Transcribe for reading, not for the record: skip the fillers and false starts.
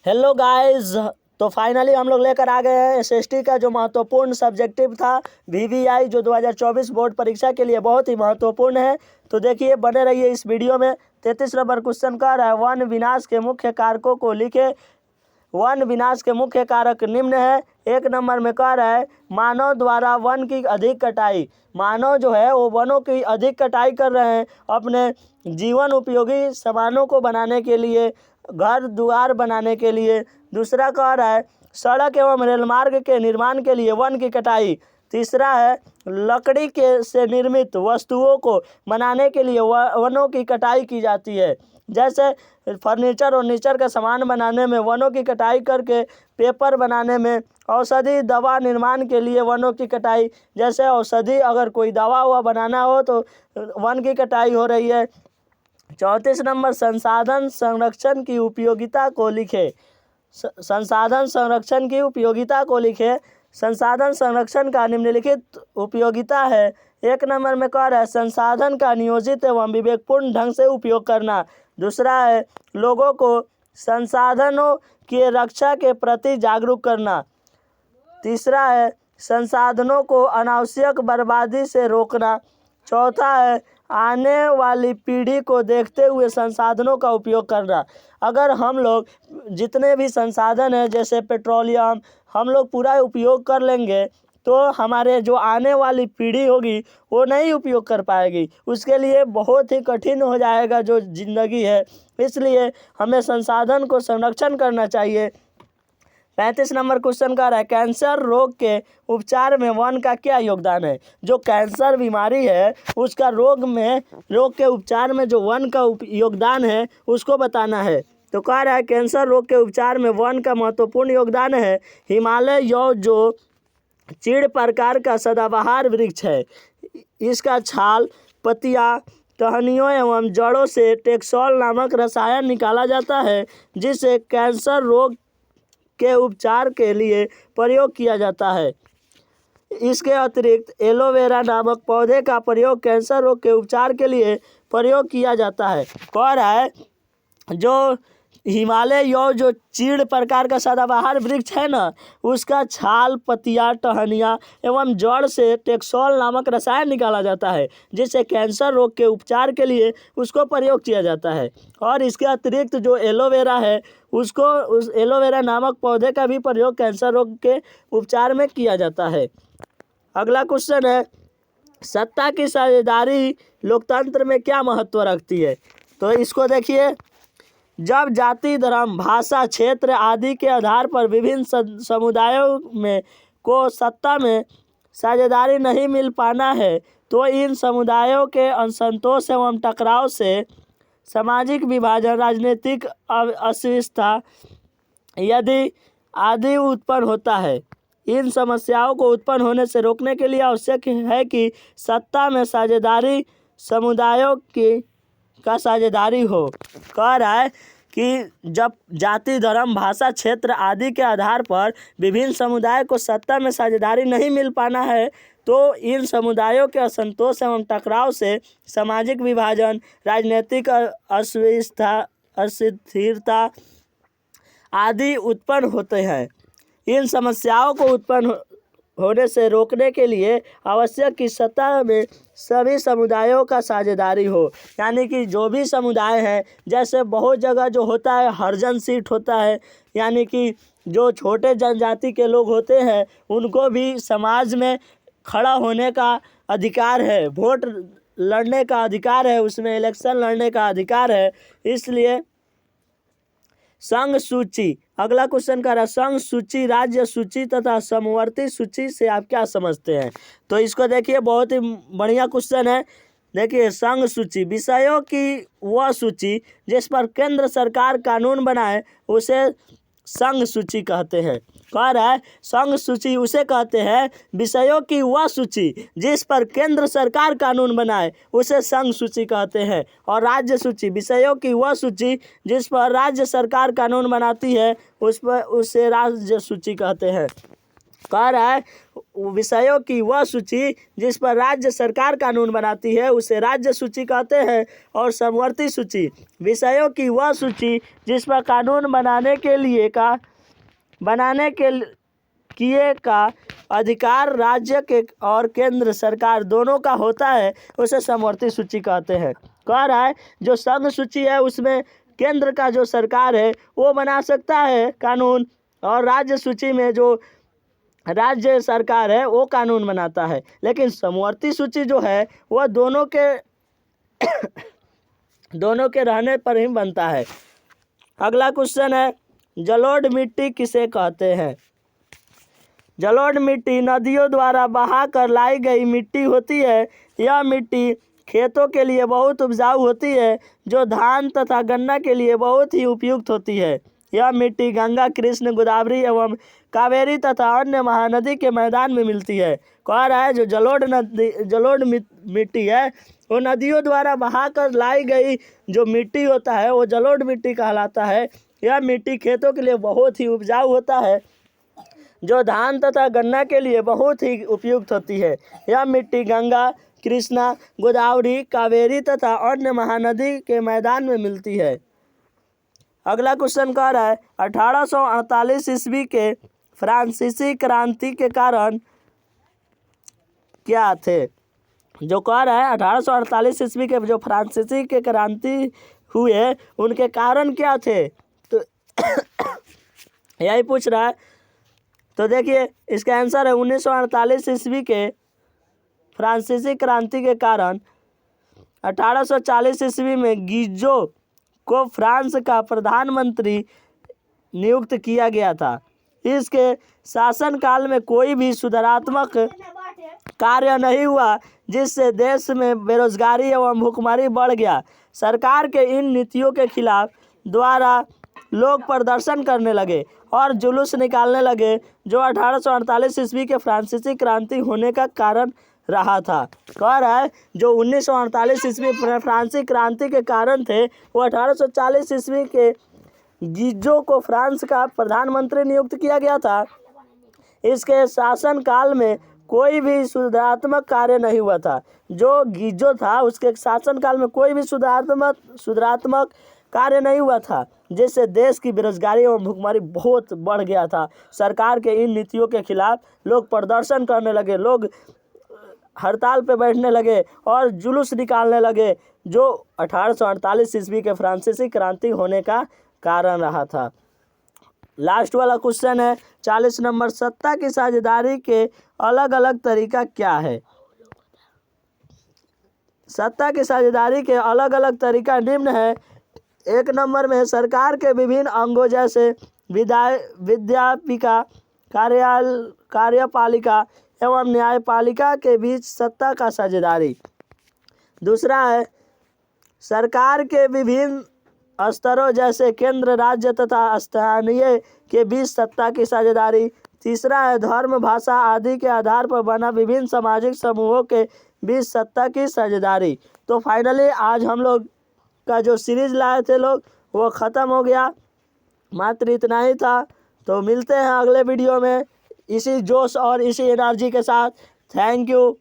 Hello guys, तो finally हम लोग लेकर आ गए हैं एसएसटी का जो महत्वपूर्ण सब्जेक्टिव था वीवीआई, जो 2024 बोर्ड परीक्षा के लिए बहुत ही महत्वपूर्ण है। तो देखिए, बने रहिए इस वीडियो में। 33 नंबर क्वेश्चन कह रहा है, वन विनाश के मुख्य कारकों को लिखे। वन विनाश के मुख्य कारक निम्न है। एक नंबर में कह रहा है, मानव द्वारा वन की अधिक कटाई। मानव जो है वो वनों की अधिक कटाई कर रहे हैं अपने जीवन उपयोगी सामानों को बनाने के लिए, घर द्वार बनाने के लिए। दूसरा कह रहा है, सड़क एवं रेलमार्ग के निर्माण के लिए वन की कटाई। तीसरा है, लकड़ी के से निर्मित वस्तुओं को बनाने के लिए वनों की कटाई की जाती है। जैसे फर्नीचर और नीचर का सामान बनाने में वनों की कटाई करके, पेपर बनाने में, औषधि दवा निर्माण के लिए वनों की कटाई, जैसे औषधि अगर कोई दवा हुआ बनाना हो तो वन की कटाई हो रही है। 34 नंबर, संसाधन संरक्षण की उपयोगिता को लिखे। संसाधन संरक्षण की उपयोगिता को लिखे। संसाधन संरक्षण का निम्नलिखित उपयोगिता है। एक नंबर में कह रहा है, संसाधन का नियोजित एवं विवेकपूर्ण ढंग से उपयोग करना। दूसरा है, लोगों को संसाधनों की रक्षा के प्रति जागरूक करना। तीसरा है, संसाधनों को अनावश्यक बर्बादी से रोकना। चौथा है, आने वाली पीढ़ी को देखते हुए संसाधनों का उपयोग करना। अगर हम लोग जितने भी संसाधन हैं जैसे पेट्रोलियम हम लोग पूरा उपयोग कर लेंगे तो हमारे जो आने वाली पीढ़ी होगी वो नहीं उपयोग कर पाएगी, उसके लिए बहुत ही कठिन हो जाएगा जो ज़िंदगी है। इसलिए हमें संसाधन को संरक्षण करना चाहिए। 35 नंबर क्वेश्चन का रहा है, कैंसर रोग के उपचार में वन का क्या योगदान है। जो कैंसर बीमारी है उसका रोग के उपचार में जो वन का योगदान है उसको बताना है। तो कह रहा है, कैंसर रोग के उपचार में वन का महत्वपूर्ण योगदान है। हिमालय यौ जो चीड़ प्रकार का सदाबहार वृक्ष है, इसका छाल, पत्तियां, टहनियों एवं जड़ों से टेक्सोल नामक रसायन निकाला जाता है, जिसे कैंसर रोग के उपचार के लिए प्रयोग किया जाता है। इसके अतिरिक्त एलोवेरा नामक पौधे का प्रयोग कैंसर रोग के उपचार के लिए प्रयोग किया जाता है। कह रहा है, जो हिमालय यौ जो चीड़ प्रकार का सदाबहार वृक्ष है ना, उसका छाल, पत्तियां, टहनियाँ एवं जड़ से टेक्सोल नामक रसायन निकाला जाता है, जिससे कैंसर रोग के उपचार के लिए उसको प्रयोग किया जाता है। और इसके अतिरिक्त जो एलोवेरा है उसको, उस एलोवेरा नामक पौधे का भी प्रयोग कैंसर रोग के उपचार में किया जाता है। अगला क्वेश्चन है, सत्ता की साझेदारी लोकतंत्र में क्या महत्व रखती है। तो इसको देखिए, जब जाति, धर्म, भाषा, क्षेत्र आदि के आधार पर विभिन्न समुदायों में को सत्ता में साझेदारी नहीं मिल पाना है तो इन समुदायों के असंतोष एवं टकराव से सामाजिक विभाजन, राजनीतिक अस्थिरता आदि उत्पन्न होता है। इन समस्याओं को उत्पन्न होने से रोकने के लिए आवश्यक है कि सत्ता में साझेदारी समुदायों का साझेदारी हो। कह रहा है कि जब जाति, धर्म, भाषा, क्षेत्र आदि के आधार पर विभिन्न समुदाय को सत्ता में साझेदारी नहीं मिल पाना है तो इन समुदायों के असंतोष एवं टकराव से सामाजिक विभाजन, राजनीतिक अस्थिरता आदि उत्पन्न होते हैं। इन समस्याओं को उत्पन्न होने से रोकने के लिए आवश्यक कि सत्ता में सभी समुदायों का साझेदारी हो। यानी कि जो भी समुदाय हैं, जैसे बहुत जगह जो होता है हरिजन सीट होता है, यानी कि जो छोटे जनजाति के लोग होते हैं उनको भी समाज में खड़ा होने का अधिकार है, वोट लड़ने का अधिकार है, उसमें इलेक्शन लड़ने का अधिकार है। इसलिए संघ सूची, अगला क्वेश्चन का रहा, संघ सूची, राज्य सूची तथा समवर्ती सूची से आप क्या समझते हैं। तो इसको देखिए, बहुत ही बढ़िया क्वेश्चन है। देखिए, संघ सूची, विषयों की वह सूची जिस पर केंद्र सरकार कानून बनाए उसे संघ सूची कहते हैं। कह रहा है, संघ सूची उसे कहते हैं विषयों की वह सूची जिस पर केंद्र सरकार कानून बनाए उसे संघ सूची कहते हैं। और राज्य सूची, विषयों की वह सूची जिस पर राज्य सरकार कानून बनाती है उसे राज्य सूची कहते हैं। कह रहा है विषयों की वह सूची जिस पर राज्य सरकार कानून बनाती है उसे राज्य सूची कहते हैं। और समवर्ती सूची, विषयों की वह सूची जिस पर कानून बनाने का अधिकार राज्य के और केंद्र सरकार दोनों का होता है उसे समवर्ती सूची कहते हैं। कह रहा है जो संघ सूची है उसमें केंद्र का जो सरकार है वो बना सकता है कानून, और राज्य सूची में जो राज्य सरकार है वो कानून बनाता है। लेकिन समवर्ती सूची जो है वह दोनों के रहने पर ही बनता है। अगला क्वेश्चन है जलोढ़ मिट्टी किसे कहते हैं। जलोढ़ मिट्टी नदियों द्वारा बहाकर लाई गई मिट्टी होती है। यह मिट्टी खेतों के लिए बहुत उपजाऊ होती है जो धान तथा गन्ना के लिए बहुत ही उपयुक्त होती है। यह मिट्टी गंगा, कृष्ण, गोदावरी एवं कावेरी तथा अन्य महानदी के मैदान में मिलती है। कह रहा है जो जलोढ़ मिट्टी है वो नदियों द्वारा बहाकर लाई गई जो मिट्टी होता है वो जलोढ़ मिट्टी कहलाता है। यह मिट्टी खेतों के लिए बहुत ही उपजाऊ होता है जो धान तथा गन्ना के लिए बहुत ही उपयुक्त होती है। यह मिट्टी गंगा, कृष्णा, गोदावरी, कावेरी तथा अन्य महानदी के मैदान में मिलती है। अगला क्वेश्चन कह रहा है 1848 ईस्वी के फ्रांसीसी क्रांति के कारण क्या थे। जो कह रहा है 1848 ईस्वी के जो फ्रांसीसी के क्रांति हुए उनके कारण क्या थे, तो यही पूछ रहा है। तो देखिए इसका आंसर है 1948 ईस्वी के फ्रांसीसी क्रांति के कारण 1840 ईस्वी में गीजो को फ्रांस का प्रधानमंत्री नियुक्त किया गया था। इसके शासनकाल में कोई भी सुधारात्मक कार्य नहीं हुआ जिससे देश में बेरोजगारी एवं भुखमरी बढ़ गया। सरकार के इन नीतियों के खिलाफ द्वारा लोग प्रदर्शन करने लगे और जुलूस निकालने लगे जो 1848 ईस्वी के फ्रांसीसी क्रांति होने का कारण रहा था। कह रहा है जो 1948 ईस्वी फ्रांसीसी क्रांति के कारण थे वो 1840 ईस्वी के गीजो को फ्रांस का प्रधानमंत्री नियुक्त किया गया था। इसके शासनकाल में कोई भी सुधारात्मक कार्य नहीं हुआ था। जो गीजो था उसके शासनकाल में कोई भी सुधारात्मक कार्य नहीं हुआ था जिससे देश की बेरोजगारी एवं भुखमरी बहुत बढ़ गया था। सरकार के इन नीतियों के खिलाफ लोग प्रदर्शन करने लगे, लोग हड़ताल पे बैठने लगे और जुलूस निकालने लगे जो 1848 ईस्वी के फ्रांसीसी क्रांति होने का कारण रहा था। लास्ट वाला क्वेश्चन है 40 नंबर, सत्ता की साझेदारी के अलग अलग तरीका क्या है। सत्ता की साझेदारी के अलग अलग तरीका निम्न है। 1 नंबर में सरकार के विभिन्न अंगों जैसे विद्यापिका, कार्यपालिका एवं न्यायपालिका के बीच सत्ता का साझेदारी। दूसरा है सरकार के विभिन्न स्तरों जैसे केंद्र, राज्य तथा स्थानीय के बीच सत्ता की साझेदारी। तीसरा है धर्म, भाषा आदि के आधार पर बना विभिन्न सामाजिक समूहों के बीच सत्ता की साझेदारी। तो फाइनली आज हम लोग का जो सीरीज लाए थे लोग वो ख़त्म हो गया, मात्र इतना ही था। तो मिलते हैं अगले वीडियो में इसी जोश और इसी एनर्जी के साथ। Thank you.